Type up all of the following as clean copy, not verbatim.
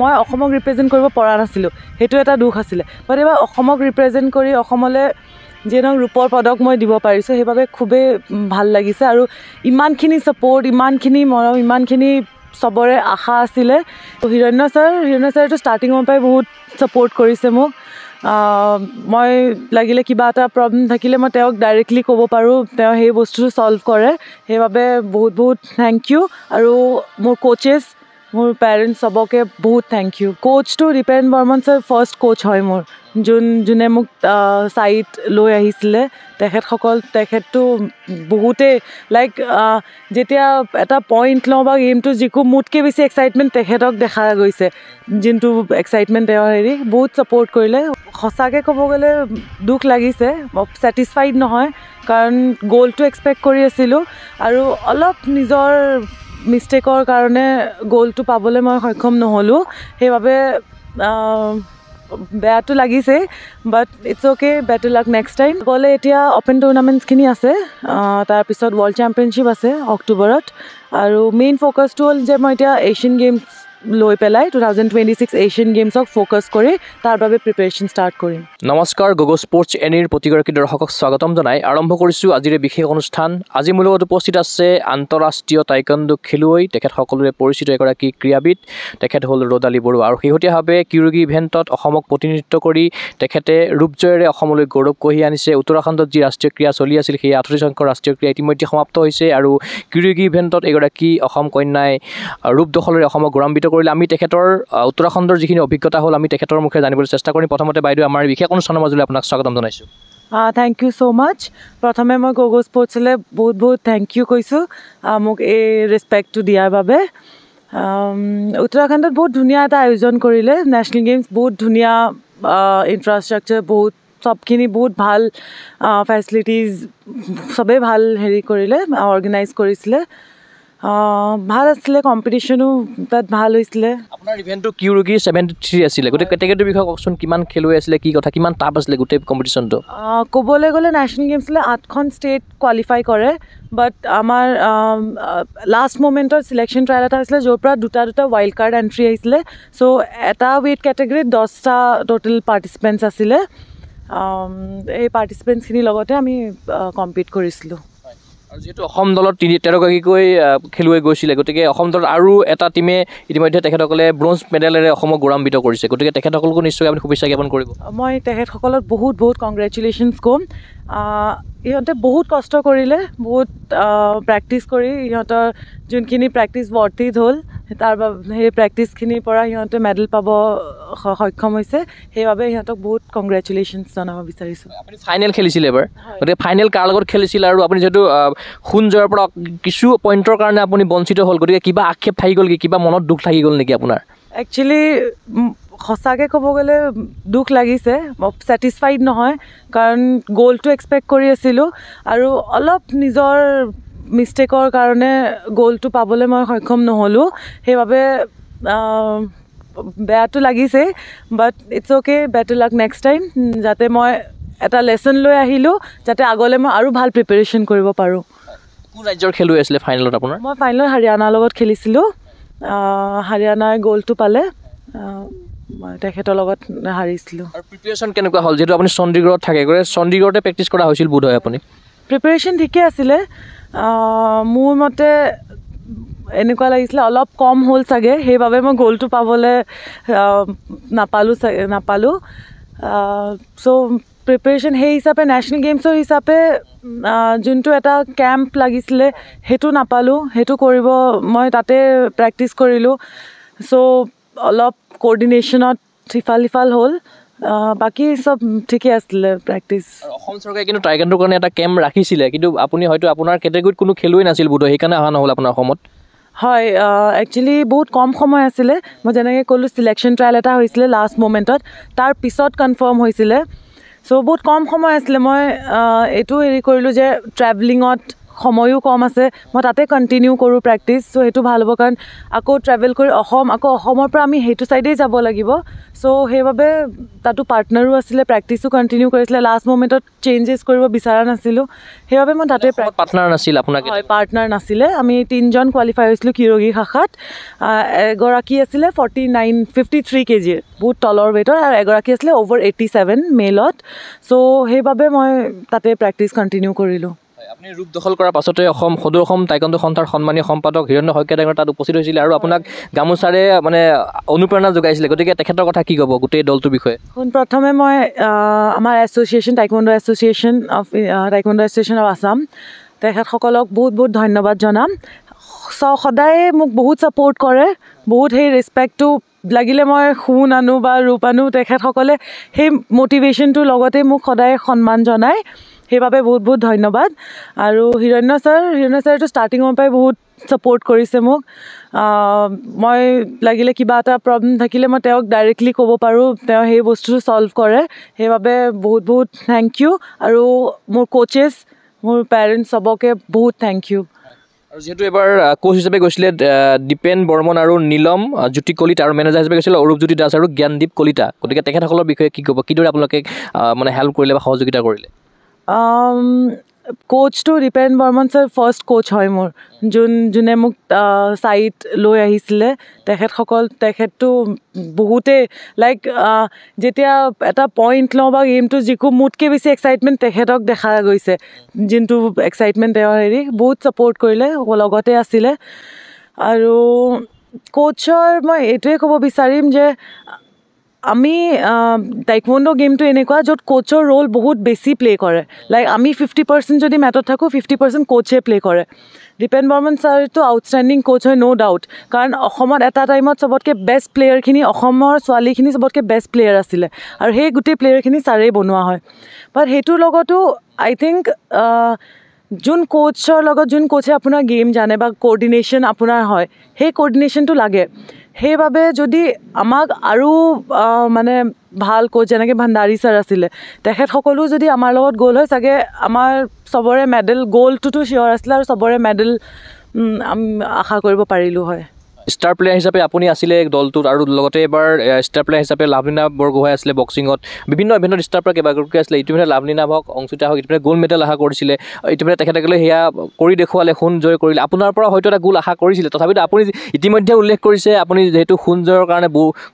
মই অসমক ৰিপ্ৰেজেণ্ট কৰিব পৰা নাছিলোঁ, সেইটো এটা দুখ আছিলে। বাট এইবাৰ অসমক ৰিপ্ৰেজেণ্ট কৰি অসমলৈ যিয়ে নহওক ৰূপৰ পদক মই দিব পাৰিছোঁ, সেইবাবে খুবেই ভাল লাগিছে। আৰু ইমানখিনি ছাপোৰ্ট, ইমানখিনি মৰম, ইমানখিনি চবৰে আশা আছিলে। হিৰণ্য ছাৰেতো ষ্টাৰ্টিঙৰ পৰাই বহুত ছাপোৰ্ট কৰিছে মোক। মই লাগিলে কিবা এটা প্ৰব্লেম থাকিলে মই তেওঁক ডাইৰেক্টলি ক'ব পাৰোঁ, তেওঁ সেই বস্তুটো ছল্ভ কৰে। সেইবাবে বহুত বহুত থেংক ইউ। আৰু মোৰ কোচেছ, মোৰ পেৰেণ্টছ চবকে বহুত থেংক ইউ। কোচটো Dipen Barman sir first coach হয় মোৰ, যোনে মোক চাইট লৈ আহিছিলে। তেখেতটো বহুতেই লাইক যেতিয়া এটা পইণ্ট লওঁ বা গেমটো যিকো মোতকৈ বেছি এক্সাইটমেণ্ট তেখেতক দেখা গৈছে, যোনটো এক্সাইটমেণ্ট তেওঁৰ বহুত ছাপোৰ্ট কৰিলে। সঁচাকৈ ক'ব গ'লে দুখ লাগিছে, ছেটিছফাইড নহয়, কাৰণ গ'লটো এক্সপেক্ট কৰি আছিলোঁ আৰু অলপ নিজৰ মিষ্টেকৰ কাৰণে গ'লটো পাবলৈ মই সক্ষম নহ'লোঁ। সেইবাবে বেয়াটো লাগিছে, but it's okay, better luck next time. গ'লে এতিয়া অ'পেন টুৰ্ণামেণ্টছখিনি আছে, তাৰপিছত ৱৰ্ল্ড চেম্পিয়নশ্বিপ আছে অক্টোবৰত, আৰু মেইন ফ'কাছটো হ'ল যে মই এতিয়া এছিয়ান গেমছ লৈ পেলাই 2026 এছিয়ান গেমছক ফ'কাছ কৰি তাৰ বাবে প্ৰিপেৰেশ্যন ষ্টাৰ্ট কৰিম। নমস্কাৰ, গগৈ স্পৰ্টছ এনিৰ প্ৰতিগৰাকী দৰ্শকক স্বাগতম জনাই আৰম্ভ কৰিছোঁ আজিৰ বিশেষ অনুষ্ঠান। আজি মোৰ লগত উপস্থিত আছে আন্তঃৰাষ্ট্ৰীয় টাইকোৱাণ্ডো খেলুৱৈ, তেখেত সকলোৰে পৰিচিত এগৰাকী ক্ৰীড়াবিদ, তেখেত হ'ল ৰ'দালি বৰুৱা। আৰু শেহতীয়াভাৱে কিৰোগী ইভেণ্টত অসমক প্ৰতিনিধিত্ব কৰি তেখেতে ৰূপজয়েৰে অসমলৈ গৌৰৱ কঢ়িয়াই আনিছে। উত্তৰাখণ্ডত যি ৰাষ্ট্ৰীয় ক্ৰীড়া চলি আছিল, সেই 38 সংখ্যক ৰাষ্ট্ৰীয় ক্ৰীড়া ইতিমধ্যে সমাপ্ত হৈছে, আৰু কিৰোগী ইভেণ্টত এগৰাকী অসম কন্যাই ৰূপ দখলেৰে অসমক গৌৰৱান্বিত কৰিলে। আমি তেখেতৰ উত্তৰাখণ্ডৰ যিখিনি অভিজ্ঞতা হ'ল, আমি তেখেতৰ মুখে জানিবলৈ চেষ্টা কৰিম। প্ৰথমতে বাইদেউ, আমাৰ বিশেষ অনুষ্ঠানৰ মাজলৈ আপোনাক স্বাগতম জনাইছোঁ। থেংক ইউ ছ' মাছ। প্ৰথমে মই গগৈ স্পৰ্টছলৈ বহুত বহুত থেংক ইউ কৈছোঁ, মোক এই ৰেচপেক্টটো দিয়াৰ বাবে। উত্তৰাখণ্ডত বহুত ধুনীয়া এটা আয়োজন কৰিলে, নেশ্যনেল গেমছ, বহুত ধুনীয়া ইনফ্ৰাষ্ট্ৰাকচাৰ, বহুত চবখিনি বহুত ভাল ফেচিলিটিজ, চবেই ভাল কৰিলে, অৰ্গেনাইজ কৰিছিলে, ভাল আছিলে। কম্পিটিশ্যনো তাত ভাল হৈছিলে। আপোনাৰ ইভেণ্টটো কিৰোগী 73 আছিলে, গোটেই কেটেগৰীটোৰ বিষয়ে কওকচোন, কিমান খেলুৱৈ আছিলে, কি কথা, কিমান টাফ আছিলে গোটেই কম্পিটিশ্যনটো? ক'বলৈ গ'লে নেশ্যনেল গেমছলৈ 8খন ষ্টেট কোৱালিফাই কৰে, বাট আমাৰ লাষ্ট মমেণ্টত চিলেকশ্যন ট্ৰায়েল এটা হৈছিলে, য'ৰ পৰা দুটা ৱাইল্ড কাৰ্ড এণ্ট্ৰি আহিছিলে। চ' এটা ৱেইট কেটেগৰীত 10টা টোটেল পাৰ্টিচিপেণ্টছ আছিলে। এই পাৰ্টিচিপেণ্টছখিনিৰ লগতে আমি কম্পিট কৰিছিলোঁ। আৰু যিহেতু অসম দলত 13গৰাকীকৈ খেলুৱৈ গৈছিলে, গতিকে অসম দলত আৰু এটা টীমে ইতিমধ্যে তেখেতসকলে ব্ৰঞ্জ মেডেলেৰে অসমক গৌৰৱান্বিত কৰিছে, গতিকে তেখেতসকলকো নিশ্চয় আপুনি শুভেচ্ছা জ্ঞাপন কৰিব। মই তেখেতসকলক বহুত বহুত কংগ্ৰেচুলেশ্যনছ ক'ম। ইহঁতে বহুত কষ্ট কৰিলে, বহুত প্ৰেক্টিছ কৰি ইহঁতৰ যোনখিনি প্ৰেক্টিছ বৰ্তিত হ'ল, তাৰ বাবে সেই প্ৰেক্টিছখিনিৰ পৰা সিহঁতে মেডেল পাব সক্ষম হৈছে। সেইবাবে সিহঁতক বহুত কংগ্ৰেচুলেশ্যনছ জনাব বিচাৰিছোঁ। আপুনি ফাইনেল খেলিছিলে এবাৰ, গতিকে ফাইনেল কাৰ লগত খেলিছিলে, আৰু আপুনি যিহেতু সোণ জয়ৰ পৰা কিছু পইণ্টৰ কাৰণে আপুনি বঞ্চিত হ'ল, গতিকে কিবা আক্ষেপ থাকি গ'ল নেকি, কিবা মনত দুখ থাকি গ'ল নেকি আপোনাৰ? একচুৱেলি সঁচাকৈ ক'ব গ'লে দুখ লাগিছে, ছেটিছফাইড নহয়, কাৰণ গ'লটো এক্সপেক্ট কৰি আছিলোঁ আৰু অলপ নিজৰ মিষ্টেকৰ কাৰণে গ'লটো পাবলৈ মই সক্ষম নহ'লোঁ। সেইবাবে বেয়াটো লাগিছে, but it's okay, better luck next time. যাতে মই এটা লেচন লৈ আহিলোঁ, যাতে আগলৈ মই আৰু ভাল প্ৰিপেৰেশ্যন কৰিব পাৰোঁ। কোন ৰাজ্যৰ খেলুৱৈ আছিলে ফাইনেলত আপোনাৰ? মই ফাইনেলত হাৰিয়ানাৰ লগত খেলিছিলোঁ, হাৰিয়ানাই গ'লটো পালে, মই তেখেতৰ লগত হাৰিছিলোঁ। আৰু প্ৰিপেৰেশ্যন কেনেকুৱা হ'ল, যিহেতু আপুনি চণ্ডীগড়ত থাকে, গতিকে চণ্ডীগড়তে প্ৰেক্টিছ কৰা হৈছিল বোধ হয় আপুনি? প্ৰিপেৰেশ্যন ঠিকে আছিলে, মোৰ মতে এনেকুৱা লাগিছিলে অলপ কম হ'ল চাগে, সেইবাবে মই গ'লটো পাবলৈ নাপালোঁ। চ' প্ৰিপেৰেশ্যন সেই হিচাপে নেশ্যনেল গেমছৰ হিচাপে যোনটো এটা কেম্প লাগিছিলে সেইটো নাপালোঁ, সেইটো কৰিব মই তাতে প্ৰেক্টিছ কৰিলোঁ। চ' অলপ কোঅৰ্ডিনেশ্যনত সিফাল সিফাল হ'ল, বাকী চব ঠিকে আছিলে প্ৰেক্টিছ। অসম চৰকাৰে কিন্তু টাইকোৱাণ্ডোৰ কাৰণে এটা কেম্প ৰাখিছিলে, কিন্তু আপুনি হয়তো আপোনাৰ কেটেগৰীত কোনো খেলুৱৈ নাছিল বোধ হয়, সেইকাৰণে অহা নহ'ল আপোনাৰ অসমত। হয়, একচুৱেলি বহুত কম সময় আছিলে। মই যেনেকৈ ক'লোঁ, চিলেকশ্যন ট্ৰায়েল এটা হৈছিলে লাষ্ট মমেণ্টত, তাৰ পিছত কনফাৰ্ম হৈছিলে। চ' বহুত কম সময় আছিলে। মই এইটো কৰিলোঁ যে ট্ৰেভেলিঙত সময়ো কম আছে মই তাতে কণ্টিনিউ কৰোঁ প্ৰেক্টিছ চ' সেইটো ভাল হ'ব কাৰণ আকৌ ট্ৰেভেল কৰি অসমৰ পৰা আমি সেইটো ছাইডেই যাব লাগিব চ' সেইবাবে তাতো পাৰ্টনাৰো আছিলে প্ৰেক্টিছো কণ্টিনিউ কৰিছিলে লাষ্ট মমেণ্টত চেঞ্জেছ কৰিব বিচৰা নাছিলোঁ সেইবাবে মই তাতে পাৰ্টনাৰ নাছিল আপোনাক হয় পাৰ্টনাৰ নাছিলে আমি 3জন কোৱালিফাই হৈছিলোঁ কিৰোগী শাখাত এগৰাকী আছিলে 53 কেজিৰ বহুত তলৰ ৱেইটৰ আৰু এগৰাকী আছিলে অ'ভাৰ 87 মেলত চ' সেইবাবে মই তাতে প্ৰেক্টিছ কণ্টিনিউ কৰিলোঁ আপুনি ৰূপ দখল কৰাৰ পাছতে সদৌ অসম টাইকোৱাণ্ডো সন্থাৰ সন্মানীয় সম্পাদক হিৰণ্য শইকীয়া ডাঙৰ তাত উপস্থিত হৈছিলে আৰু আপোনাক গামোচাৰে মানে অনুপ্ৰেৰণা যোগাইছিলে গতিকে তেখেতৰ কথা কি ক'ব গোটেই দলটোৰ বিষয়ে প্ৰথমে মই আমাৰ association taekwondo association of Assam তেখেতসকলক বহুত বহুত ধন্যবাদ জনাম সদায়ে মোক বহুত ছাপোৰ্ট কৰে বহুত সেই ৰেচপেক্টটো লাগিলে মই সোণ আনো বা ৰূপ আনো তেখেতসকলে সেই মটিভেশ্যনটোৰ লগতে মোক সদায় সন্মান জনায় সেইবাবে বহুত বহুত ধন্যবাদ আৰু হিৰণ্য ছাৰটো ষ্টাৰ্টিঙৰ পৰাই বহুত ছাপোৰ্ট কৰিছে মোক মই লাগিলে কিবা এটা প্ৰব্লেম থাকিলে মই তেওঁক ডাইৰেক্টলি ক'ব পাৰোঁ তেওঁ সেই বস্তুটো ছল্ভ কৰে সেইবাবে বহুত বহুত থেংক ইউ আৰু মোৰ কোচেছ মোৰ পেৰেণ্টছ চবকে বহুত থেংক ইউ আৰু যিহেতু এবাৰ কোচ হিচাপে গৈছিলে দীপেন বৰ্মন আৰু নীলম জ্যোতি কলিতা আৰু মেনেজাৰ হিচাপে গৈছিলে অৰূপজ্যোতি দাস আৰু জ্ঞানদীপ কলিতা গতিকে তেখেতসকলৰ বিষয়ে কি ক'ব কিদৰে আপোনালোকে মানে হেল্প কৰিলে বা সহযোগিতা কৰিলে কোচটো Dipen Barman sir first coach হয় মোৰ যোনে মোক ছাইট লৈ আহিছিলে তেখেতটো বহুতেই লাইক যেতিয়া এটা পইণ্ট লওঁ বা গেমটো যিকো মোতকৈ বেছি এক্সাইটমেণ্ট তেখেতক দেখা গৈছে যোনটো এক্সাইটমেণ্ট তেওঁৰ বহুত ছাপোৰ্ট কৰিলে লগতে আছিলে আৰু কোচৰ মই এইটোৱে ক'ব বিচাৰিম যে আমি টাইকোৱাণ্ডো গেমটো এনেকুৱা য'ত কোচৰ ৰোল বহুত বেছি প্লে' কৰে লাইক আমি 50% যদি মেটত থাকোঁ 50% কোচে প্লে' কৰে দীপেন বৰ্মন ছাৰটো আউটষ্টেণ্ডিং কোচ হয় ন' ডাউট কাৰণ অসমত এটা টাইমত চবতকৈ বেষ্ট প্লেয়াৰখিনি অসমৰ ছোৱালীখিনি চবতকৈ বেষ্ট প্লেয়াৰ আছিলে আৰু সেই গোটেই প্লেয়াৰখিনি ছাৰেই বনোৱা হয় বাট সেইটোৰ লগতো আই থিংক যোন কোচে আপোনাৰ গেম জানে বা কোঅৰ্ডিনেশ্যন আপোনাৰ হয় সেই কোঅৰ্ডিনেশ্যনটো লাগে সেইবাবে যদি আমাক আৰু মানে ভাল কোচ যেনেকৈ ভাণ্ডাৰী ছাৰ আছিলে তেখেতসকলো যদি আমাৰ লগত গ'ল হয় চাগে আমাৰ চবৰে মেডেল গ'ল্ডটোতো চিয়'ৰ আছিলে আৰু চবৰে মেডেল আশা কৰিব পাৰিলোঁ হয় ষ্টাৰ প্লেয়াৰ হিচাপে আপুনি আছিলে দলটোত আৰু লগতে এবাৰ ষ্টাৰ প্লেয়াৰ হিচাপে লাভলীনা বৰগোহাঁই আছিলে বক্সিঙত বিভিন্ন ইভেণ্টত ষ্টাৰ প্লেয়াৰ কেইবাগৰাকী আছিলে ইতিমধ্যে লাভলীনা হওক অংকিতা হওক ইতিমধ্যে গ'ল্ড মেডেল আশা কৰিছিলে ইতিমধ্যে তেখেতসকলে সেয়া কৰি দেখুৱালে সোণ জয় কৰিলে আপোনাৰ পৰা হয়তো এটা গ'ল আশা কৰিছিলে তথাপিতো আপুনি ইতিমধ্যে উল্লেখ কৰিছে আপুনি যিহেতু সোণ জয়ৰ কাৰণে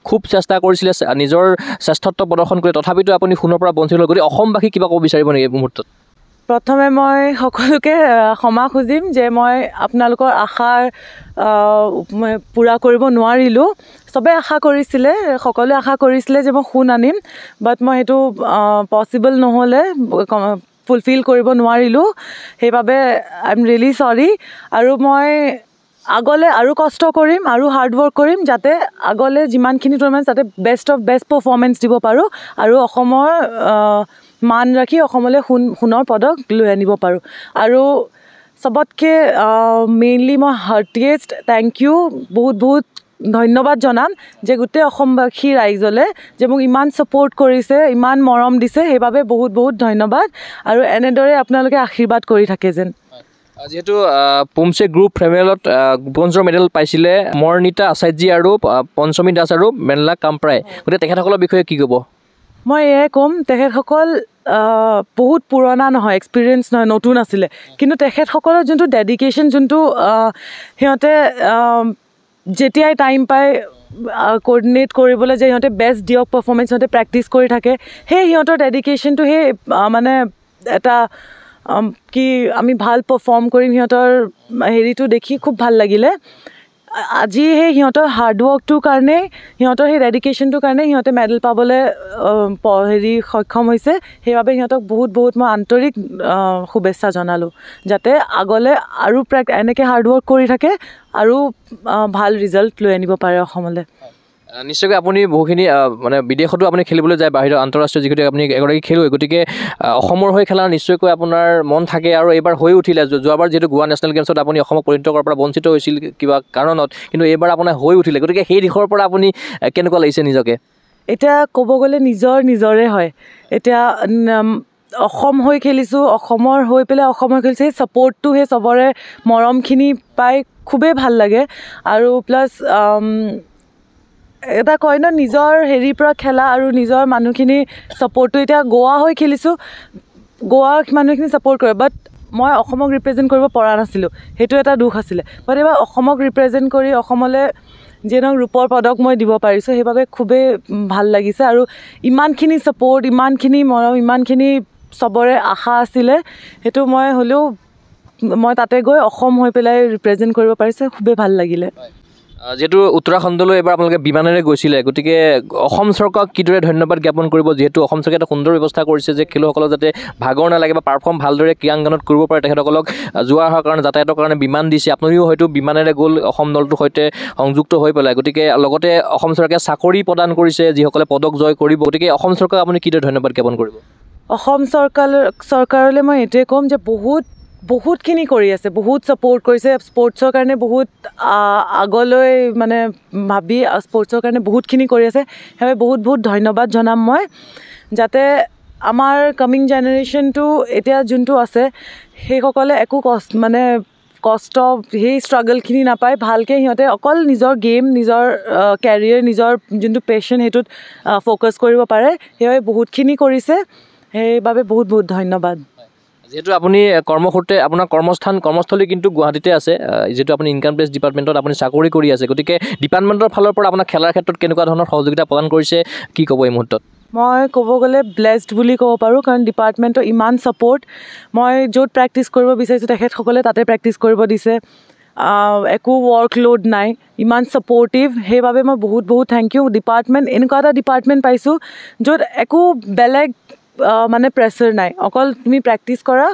খুব চেষ্টা কৰিছিলে নিজৰ শ্ৰেষ্ঠত্ব প্ৰদৰ্শন কৰি তথাপিতো আপুনি সোণৰ পৰা বঞ্চিত হ'ল গতিকে অসমবাসী কিবা ক'ব বিচাৰিব নেকি এই মুহূৰ্তত প্ৰথমে মই সকলোকে ক্ষমা খুজিম যে মই আপোনালোকৰ আশাৰ পূৰা কৰিব নোৱাৰিলোঁ চবেই আশা কৰিছিলে সকলোৱে আশা কৰিছিলে যে মই সোণ আনিম বাট মই সেইটো পচিবল নহ'লে ফুলফিল কৰিব নোৱাৰিলোঁ সেইবাবে আই এম ৰিয়েলি চৰি আৰু মই আগলৈ আৰু কষ্ট কৰিম আৰু হাৰ্ড ৱৰ্ক কৰিম যাতে আগলৈ যিমানখিনি টুৰ্ণামেণ্ট যাতে বেষ্ট অফ বেষ্ট পাৰফৰ্মেঞ্চ দিব পাৰোঁ আৰু অসমৰ মান ৰাখি অসমলৈ সোণৰ পদক লৈ আনিব পাৰোঁ আৰু চবতকৈ মেইনলি মই হাৰ্টিয়েষ্ট থেংক ইউ বহুত বহুত ধন্যবাদ জনাম যে গোটেই অসমবাসী ৰাইজলৈ যে মোক ইমান ছাপোৰ্ট কৰিছে ইমান মৰম দিছে সেইবাবে বহুত বহুত ধন্যবাদ আৰু এনেদৰে আপোনালোকে আশীৰ্বাদ কৰি থাকে যেন যিহেতু পুমছে গ্ৰুপ ফেমিলত ব্ৰঞ্জৰ মেডেল পাইছিলে মৰ্ণিতা আচাৰ্যী আৰু পঞ্চমী দাস আৰু মেনলা কাম্প্ৰাই গতিকে তেখেতসকলৰ বিষয়ে কি ক'ব মই এয়াই ক'ম তেখেতসকল বহুত পুৰণা নহয় এক্সপিৰিয়েঞ্চ নহয় নতুন আছিলে কিন্তু তেখেতসকলৰ যোনটো ডেডিকেশ্যন যোনটো সিহঁতে যেতিয়াই টাইম পায় কোঅৰ্ডিনেট কৰিবলৈ যে সিহঁতে বেষ্ট দিয়ক পাৰফৰ্মেঞ্চ সিহঁতে প্ৰেক্টিছ কৰি থাকে সেই সিহঁতৰ ডেডিকেশ্যনটো সেই মানে এটা কি আমি ভাল পাৰফৰ্ম কৰিম সিহঁতৰ হেৰিটো দেখি খুব ভাল লাগিলে আজি সেই সিহঁতৰ হাৰ্ডৱৰ্কটোৰ কাৰণেই সিহঁতৰ সেই ডেডিকেশ্যনটোৰ কাৰণে সিহঁতে মেডেল পাবলৈ সক্ষম হৈছে সেইবাবে সিহঁতক বহুত বহুত মই আন্তৰিক শুভেচ্ছা জনালোঁ যাতে আগলৈ আৰু এনেকৈ হাৰ্ডৱৰ্ক কৰি থাকে আৰু ভাল ৰিজাল্ট লৈ আনিব পাৰে অসমলৈ নিশ্চয়কৈ আপুনি বহুখিনি মানে বিদেশতো আপুনি খেলিবলৈ যায় বাহিৰৰ আন্তঃৰাষ্ট্ৰীয় যিহেতু আপুনি এগৰাকী খেলুৱৈ গতিকে অসমৰ হৈ খেলা নিশ্চয়কৈ আপোনাৰ মন থাকে আৰু এইবাৰ হৈ উঠিলে যোৱাবাৰ যিহেতু গোৱা নেশ্যনেল গেমছত আপুনি অসমক পৰিণত কৰাৰ পৰা বঞ্চিত হৈছিল কিবা কাৰণত কিন্তু এইবাৰ আপোনাৰ হৈ উঠিলে গতিকে সেই দিশৰ পৰা আপুনি কেনেকুৱা লাগিছে নিজকে এতিয়া ক'ব গ'লে নিজৰে হয় এতিয়া অসম হৈ খেলিছোঁ, অসমৰ হৈ পেলাই অসম হৈ খেলিছোঁ, সেই ছাপৰ্টটো সেই চবৰে মৰমখিনি পাই খুবেই ভাল লাগে। আৰু প্লাছ এটা কয় ন নিজৰ হেৰিৰ পৰা খেলা আৰু নিজৰ মানুহখিনি ছাপৰ্টটো, এতিয়া গোৱা হৈ খেলিছোঁ, গোৱাৰ মানুহখিনি ছাপৰ্ট কৰে, বাট মই অসমক ৰিপ্ৰেজেণ্ট কৰিব পৰা নাছিলোঁ, সেইটো এটা দুখ আছিলে। বাট এইবাৰ অসমক ৰিপ্ৰেজেণ্ট কৰি অসমলৈ যিয়ে নহওক ৰূপৰ পদক মই দিব পাৰিছোঁ, সেইবাবে খুবেই ভাল লাগিছে। আৰু ইমানখিনি ছাপৰ্ট, ইমানখিনি মৰম, ইমানখিনি চবৰে আশা আছিলে, সেইটো মই হ'লেও মই তাতে গৈ অসম হৈ পেলাই ৰিপ্ৰেজেণ্ট কৰিব পাৰিছোঁ, খুবেই ভাল লাগিলে। যিহেতু উত্তৰাখণ্ডলৈ এবাৰ আপোনালোকে বিমানেৰে গৈছিলে, গতিকে অসম চৰকাৰক কিদৰে ধন্যবাদ জ্ঞাপন কৰিব, যিহেতু অসম চৰকাৰে এটা সুন্দৰ ব্যৱস্থা কৰিছে যে খেলুৱৈসকলক যাতে ভাগৰ নালাগে বা পাৰফৰ্ম ভালদৰে ক্ৰীড়াংগনত কৰিব পাৰে, তেখেতসকলক যোৱা অহাৰ কাৰণে যাতায়াতৰ কাৰণে বিমান দিছে। আপোনালোকেও হয়তো বিমানেৰে গ'ল অসম দলটোৰ সৈতে সংযুক্ত হৈ পেলাই, গতিকে লগতে অসম চৰকাৰে চাকৰি প্ৰদান কৰিছে যিসকলে পদক জয় কৰিব, গতিকে অসম চৰকাৰক আপুনি কিদৰে ধন্যবাদ জ্ঞাপন কৰিব? অসম চৰকাৰলৈ মই এইটোৱে ক'ম যে বহুতখিনি কৰি আছে, বহুত ছাপৰ্ট কৰিছে, স্পৰ্টছৰ কাৰণে বহুত আগলৈ মানে ভাবি স্পৰ্টছৰ কাৰণে বহুতখিনি কৰি আছে, সেইবাবে বহুত ধন্যবাদ জনাম মই। যাতে আমাৰ কামিং জেনেৰেশ্যনটো এতিয়া যোনটো আছে, সেইসকলে একো কষ্ট সেই ষ্ট্ৰাগলখিনি নাপায়, ভালকৈ সিহঁতে অকল নিজৰ গেম, নিজৰ কেৰিয়াৰ, নিজৰ যোনটো পেশ্যন সেইটোত ফ'কাছ কৰিব পাৰে, সেইবাবে বহুতখিনি কৰিছে, সেইবাবে বহুত ধন্যবাদ। যিহেতু আপুনি কৰ্মসূত্ৰে আপোনাৰ কৰ্মস্থলী কিন্তু গুৱাহাটীতে আছে, যিহেতু আপুনি ইনকাম টেক্স ডিপাৰ্টমেণ্টত আপুনি চাকৰি কৰি আছে, গতিকে ডিপাৰ্টমেণ্টৰ ফালৰ পৰা আপোনাৰ খেলাৰ ক্ষেত্ৰত কেনেকুৱা ধৰণৰ সহযোগিতা প্ৰদান কৰিছে, কি ক'ব এই মুহূৰ্তত? মই ক'ব গ'লে ব্লেছড বুলি ক'ব পাৰোঁ, কাৰণ ডিপাৰ্টমেণ্টৰ ইমান ছাপৰ্ট, মই য'ত প্ৰেক্টিছ কৰিব বিচাৰিছোঁ তেখেতসকলে তাতে প্ৰেক্টিছ কৰিব দিছে, একো ৱৰ্কলোড নাই, ইমান ছাপৰ্টিভ, সেইবাবে মই বহুত থেংক ইউ। ডিপাৰ্টমেণ্ট এনেকুৱা এটা ডিপাৰ্টমেণ্ট পাইছোঁ য'ত একো বেলেগ মানে প্ৰেছাৰ নাই, অকল তুমি প্ৰেক্টিছ কৰা,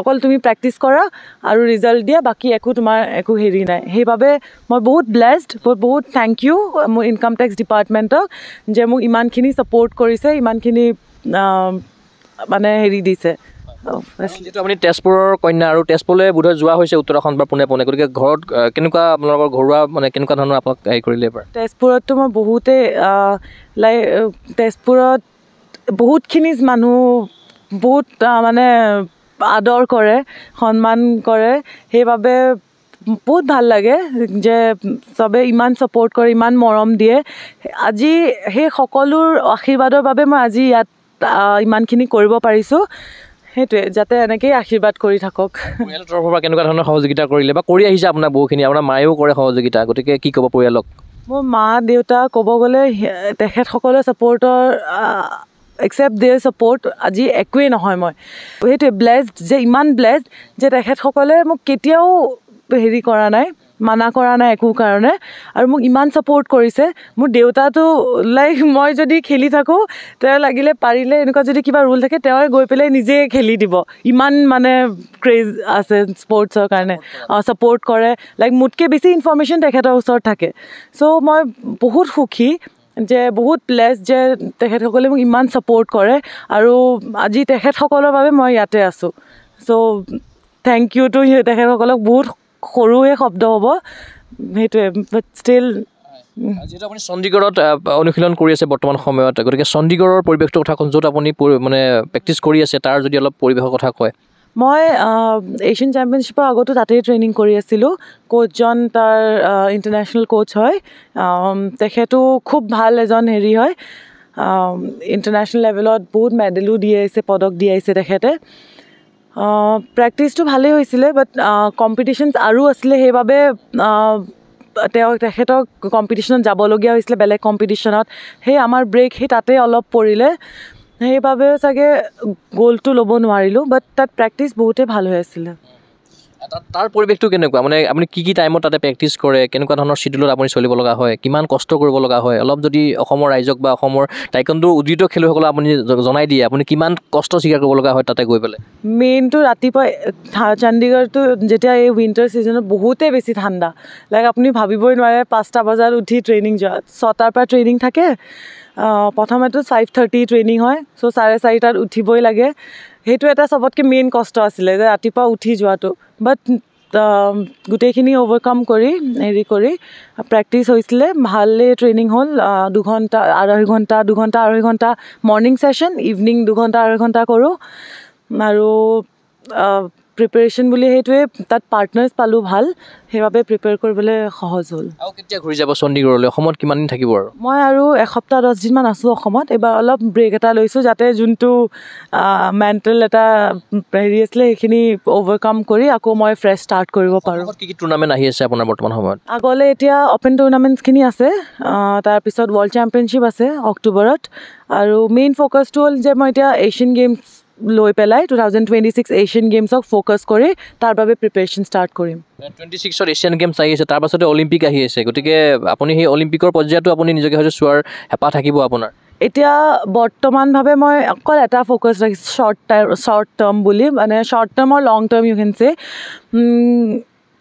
অকল তুমি প্ৰেক্টিছ কৰা আৰু ৰিজাল্ট দিয়া, বাকী তোমাৰ একো হেৰি নাই, সেইবাবে মই বহুত ব্লেছড, বহুত থেংক ইউ মোৰ ইনকাম টেক্স ডিপাৰ্টমেণ্টক যে মোক ইমানখিনি ছাপৰ্ট কৰিছে, ইমানখিনি মানে হেৰি দিছে। যিহেতু আপুনি তেজপুৰৰ কন্যা আৰু তেজপুৰলৈ বোধহয় যোৱা হৈছে উত্তৰাখণ্ড বা পোনে, গতিকে ঘৰত কেনেকুৱা আপোনালোকৰ ঘৰুৱা কেনেকুৱা ধৰণৰ আপোনাক হেৰি কৰিলে এবাৰ? তেজপুৰততো মই বহুতেই তেজপুৰত বহুতখিনি মানুহ বহুত মানে আদৰ কৰে, সন্মান কৰে, সেইবাবে বহুত ভাল লাগে যে চবে ইমান ছাপৰ্ট কৰে, ইমান মৰম দিয়ে। আজি সেই সকলোৰ আশীৰ্বাদৰ বাবে মই আজি ইয়াত ইমানখিনি কৰিব পাৰিছোঁ, সেইটোৱে, যাতে এনেকেই আশীৰ্বাদ কৰি থাকক। পৰিয়ালৰ তৰফৰ পৰা কেনেকুৱা ধৰণৰ সহযোগিতা কৰিলে বা কৰি আহিছে আপোনাৰ বহুখিনি, আপোনাৰ মায়েও কৰে সহযোগিতা, গতিকে কি ক'ব পৰিয়ালক? মোৰ মা দেউতা ক'ব গ'লে তেখেতসকলৰ ছাপৰ্টৰ একচেপ্ট দেয়াৰ ছাপৰ্ট আজি একোৱেই নহয়, মই সেইটোৱে ব্লেছড, যে ইমান ব্লেছড যে তেখেতসকলে মোক কেতিয়াও হেৰি কৰা নাই, মানা কৰা নাই একো কাৰণে, আৰু মোক ইমান ছাপৰ্ট কৰিছে। মোৰ দেউতাটো মই যদি খেলি থাকোঁ, তেওঁ লাগিলে পাৰিলে এনেকুৱা যদি কিবা ৰুল থাকে তেওঁ গৈ পেলাই নিজে খেলি দিব, ইমান মানে ক্ৰেজ আছে স্পৰ্টছৰ কাৰণে, ছাপৰ্ট কৰে, মোতকৈ বেছি ইনফৰ্মেশ্যন তেখেতৰ ওচৰত থাকে। চ' মই বহুত সুখী যে বহুত ব্লেছড যে তেখেতসকলে মোক ইমান ছাপৰ্ট কৰে, আৰু আজি তেখেতসকলৰ বাবে মই ইয়াতে আছোঁ। চ' থেংক ইউ টু তেখেতসকলক, বহুত সৰুৱে শব্দ হ'ব সেইটোৱে, বাট ষ্টিল। যিহেতু আপুনি চণ্ডীগড়ত অনুশীলন কৰি আছে বৰ্তমান সময়ত, গতিকে চণ্ডীগড়ৰ পৰিৱেশটোৰ কথা কওঁ, য'ত আপুনি মানে প্ৰেক্টিছ কৰি আছে, তাৰ যদি অলপ পৰিৱেশৰ কথা কয়। মই এছিয়ান চেম্পিয়নশ্বিপৰ আগতো তাতেই ট্ৰেইনিং কৰি আছিলোঁ, কোচজন তাৰ ইণ্টাৰনেশ্যনেল কোচ হয়, তেখেতো খুব ভাল এজন হেৰি হয়, ইণ্টাৰনেশ্যনেল লেভেলত বহুত মেডেলো দি আহিছে, পদক দি আহিছে তেখেতে। প্ৰেক্টিছটো ভালেই হৈছিলে, বাট কম্পিটিশ্যনছ আৰু আছিলে, সেইবাবে তেখেতক কম্পিটিশ্যনত যাবলগীয়া হৈছিলে, বেলেগ কম্পিটিশ্যনত, সেই আমাৰ ব্ৰেক সেই তাতে অলপ পৰিলে, সেইবাবে চাগে গ'লটো ল'ব নোৱাৰিলোঁ, বাট তাত প্ৰেক্টিছ বহুতেই ভাল হৈ আছিলে। তাৰ পৰিৱেশটো কেনেকুৱা, মানে আপুনি কি টাইমত তাতে প্ৰেক্টিছ কৰে, কেনেকুৱা ধৰণৰ চিডিউলত আপুনি চলিব লগা হয়, কিমান কষ্ট কৰিব লগা হয়, অলপ যদি অসমৰ ৰাইজক বা অসমৰ টাইকোৱাণ্ডোৰ উদ্দিত খেলুৱৈসকলক আপুনি জনাই দিয়ে, আপুনি কিমান কষ্ট স্বীকাৰ কৰিব লগা হয় তাতে গৈ পেলাই? মেইনটো ৰাতিপুৱা চণ্ডীগড়টো যেতিয়া এই উইণ্টাৰ ছিজনত বহুতেই বেছি ঠাণ্ডা, আপুনি ভাবিবই নোৱাৰে 5টা বজাত উঠি ট্ৰেইনিং যোৱা, 6টাৰ পৰা ট্ৰেইনিং থাকে, প্ৰথমেতো 5:30 ট্ৰেইনিং হয়, চ' 4:30 উঠিবই লাগে, সেইটো এটা চবতকৈ মেইন কষ্ট আছিলে যে ৰাতিপুৱা উঠি যোৱাটো, বাট গোটেইখিনি অভাৰকাম কৰি হেৰি কৰি প্ৰেক্টিছ হৈছিলে ভালেই ট্ৰেইনিং হ'ল 2 ঘণ্টা 2.5 ঘণ্টা মৰ্ণিং ছেশ্যন ইভিনিং 2 ঘণ্টা 2.5 ঘণ্টা কৰোঁ আৰু প্ৰিপেৰেশ্যন বুলি সেইটোৱে তাত পাৰ্টনাৰ্ছ পালোঁ ভাল সেইবাবে প্ৰিপেয়াৰ কৰিবলৈ সহজ হ'ল আৰু কেতিয়া ঘূৰি যাব চণ্ডীগড়লৈ অসমত কিমান দিন থাকিব আৰু মই আৰু এসপ্তাহ 10 দিনমান আছোঁ অসমত এইবাৰ অলপ ব্ৰেক এটা লৈছোঁ যাতে যোনটো মেণ্টেল এটা হেৰি আছিলে সেইখিনি অভাৰকাম কৰি আকৌ মই ফ্ৰেছ ষ্টাৰ্ট কৰিব পাৰোঁ কি কি টুৰ্ণামেণ্ট আহি আছে আপোনাৰ বৰ্তমান সময়ত আগলৈ এতিয়া অ'পেন টুৰ্ণামেণ্টছখিনি আছে তাৰপিছত ৱৰ্ল্ড চেম্পিয়নশ্বিপ আছে অক্টোবৰত আৰু মেইন ফ'কাছটো হ'ল যে মই এতিয়া এছিয়ান গেমছ লৈ পেলাই 2026 এছিয়ান গেমছক ফ'কাছ কৰি তাৰ বাবে প্ৰিপেৰেশ্যন ষ্টাৰ্ট কৰিম 26ত এছিয়ান গেমছ আহি আছে তাৰপাছতে অলিম্পিক আহি আছে গতিকে আপুনি সেই অলিম্পিকৰ পৰ্যায়তো আপুনি নিজকে হয়তো চোৱাৰ হেঁপাহ থাকিব আপোনাৰ এতিয়া বৰ্তমানভাৱে মই অকল এটা ফ'কাছ ৰাখিছোঁ শ্বৰ্ট টাৰ্ম বুলি মানে শ্বৰ্ট টাৰ্ম আৰু লং টাৰ্ম ইউ কেন চে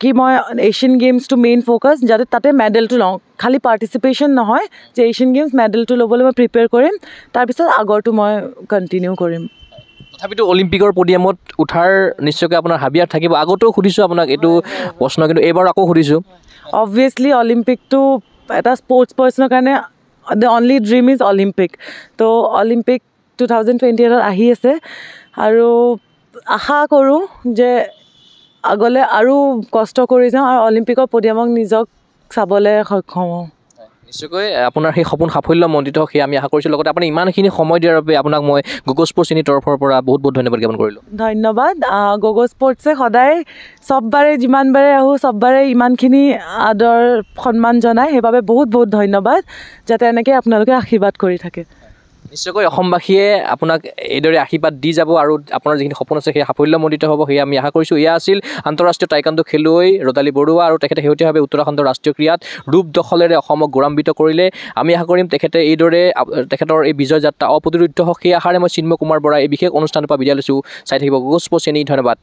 কি মই এছিয়ান গেমছটো মেইন ফ'কাছ যাতে তাতে মেডেলটো লওঁ খালি পাৰ্টিচিপেশ্যন নহয় যে এছিয়ান গেমছ মেডেলটো ল'বলৈ মই প্ৰিপেয়াৰ কৰিম তাৰপিছত আগৰটো মই কণ্টিনিউ কৰিম তথাপিতো অলিম্পিকৰ পডিয়ামত উঠাৰ নিশ্চয়কৈ আপোনাৰ হাবিয়াত থাকিব আগতেও সুধিছোঁ আপোনাক এইটো প্ৰশ্ন কিন্তু এইবাৰ আকৌ সুধিছোঁ অবভিয়াছলি অলিম্পিকটো এটা স্পৰ্টছ পাৰ্চনৰ কাৰণে the only dream is Olympic তো অলিম্পিক 2028ত আহি আছে আৰু আশা কৰোঁ যে আগলৈ আৰু কষ্ট কৰি যাওঁ আৰু অলিম্পিকৰ পডিয়ামক নিজক চাবলৈ সক্ষম হওঁ নিশ্চয়কৈ আপোনাৰ সেই সপোন সাফল্যমণ্ডিত হওক সেয়া আমি আশা কৰিছোঁ লগতে আপুনি ইমানখিনি সময় দিয়াৰ বাবে আপোনাক মই গগৈ স্পৰ্টছ শ্ৰেণীৰ তৰফৰ পৰা বহুত বহুত ধন্যবাদ জ্ঞাপন কৰিলোঁ ধন্যবাদ গগৈ স্পৰ্টছে সদায় চববাৰে যিমানবাৰে আহোঁ চববাৰে ইমানখিনি আদৰ সন্মান জনায় সেইবাবে বহুত বহুত ধন্যবাদ যাতে এনেকৈ আপোনালোকে আশীৰ্বাদ কৰি থাকে নিশ্চয়কৈ অসমবাসীয়ে আপোনাক এইদৰে আশীৰ্বাদ দি যাব আৰু আপোনাৰ যিখিনি সপোন আছে সেই সাফল্যমণ্ডিত হ'ব সেয়া আমি আশা কৰিছোঁ এয়া আছিল আন্তঃৰাষ্ট্ৰীয় টাইকাণ্ডো খেলুৱৈ ৰ'দালি বৰুৱা আৰু তেখেতে শেহতীয়াভাৱে উত্তৰাখণ্ডৰ ৰাষ্ট্ৰীয় ক্ৰীড়াত ৰূপ দখলেৰে অসমক গৌৰৱান্বিত কৰিলে আমি আশা কৰিম তেখেতে এইদৰে তেখেতৰ এই বিজয় যাত্ৰা অপ্ৰতিৰোধ্য হওক সেই আশাৰে মই চিন্ময় কুমাৰ বৰা এই বিশেষ অনুষ্ঠানৰ পৰা বিদায় লৈছোঁ চাই থাকিব গগৈ স্পৰ্টছ শ্ৰেণী ধন্যবাদ